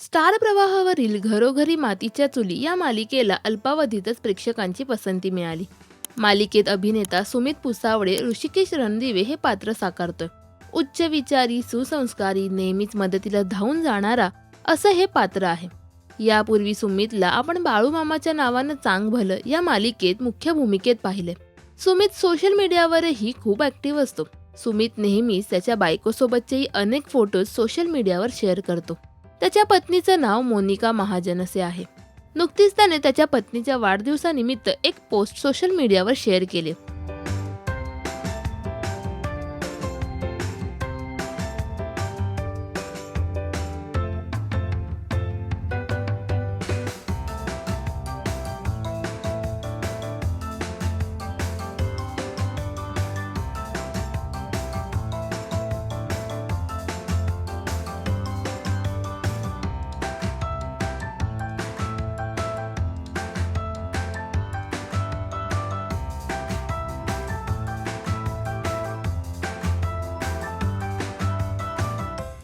Star प्रवाहावरील घरोघरी मातीच्या चुली या मालिकेला अल्पावधीतच प्रेक्षकांची पसंती मिळाली. मालिकेत अभिनेता सुमित पुसावळे ऋषिकेश रणदिवे हे पात्र साकारतोय. उच्च विचारी, सुसंस्कारी, नेहमीच मदतीला धावून जाणारा असं हे पात्र आहे. यापूर्वी सुमितला आपण बाळूमामाच्या नावानं चांग भलं या मालिकेत मुख्य भूमिकेत पाहिले. सुमित सोशल मीडियावरही खूप ऍक्टिव्ह असतो. सुमित नेहमीच त्याच्या बायकोसोबतचेही अनेक फोटोज सोशल मीडियावर शेअर करतो. त्याच्या पत्नीचं नाव मोनिका महाजन असे आहे. नुकतीच त्याने त्याच्या पत्नीच्या वाढदिवसानिमित्त एक पोस्ट सोशल मीडियावर शेअर केली.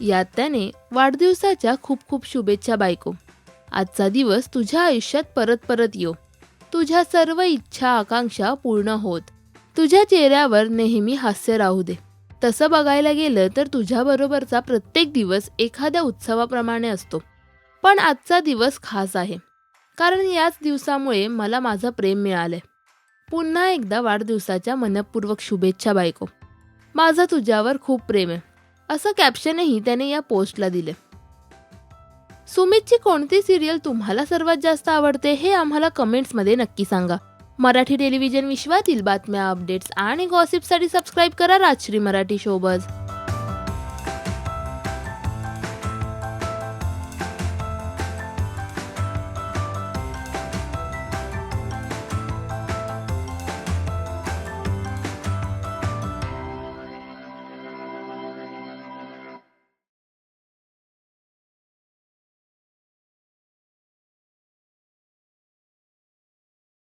यात त्याने वाढदिवसाच्या खूप खूप शुभेच्छा बायको. आजचा दिवस तुझ्या आयुष्यात परत परत येऊ. तुझ्या सर्व इच्छा आकांक्षा पूर्ण होत. तुझ्या चेहऱ्यावर नेहमी हास्य राहू दे. तसं बघायला गेलं तर तुझ्याबरोबरचा प्रत्येक दिवस एखाद्या उत्सवाप्रमाणे असतो. पण आजचा दिवस खास आहे, कारण याच दिवसामुळे मला माझं प्रेम मिळालंय. पुन्हा एकदा वाढदिवसाच्या मनपूर्वक शुभेच्छा बायको. माझं तुझ्यावर खूप प्रेम आहे, असं कॅप्शनही त्याने या पोस्टला दिले. सुमितची कोणती सिरियल तुम्हाला सर्वात जास्त आवडते हे आम्हाला कमेंट्समध्ये नक्की सांगा. मराठी टेलिव्हिजन विश्वातील बातम्या, अपडेट्स आणि गॉसिपसाठी सबस्क्राईब करा राजश्री मराठी शोबज.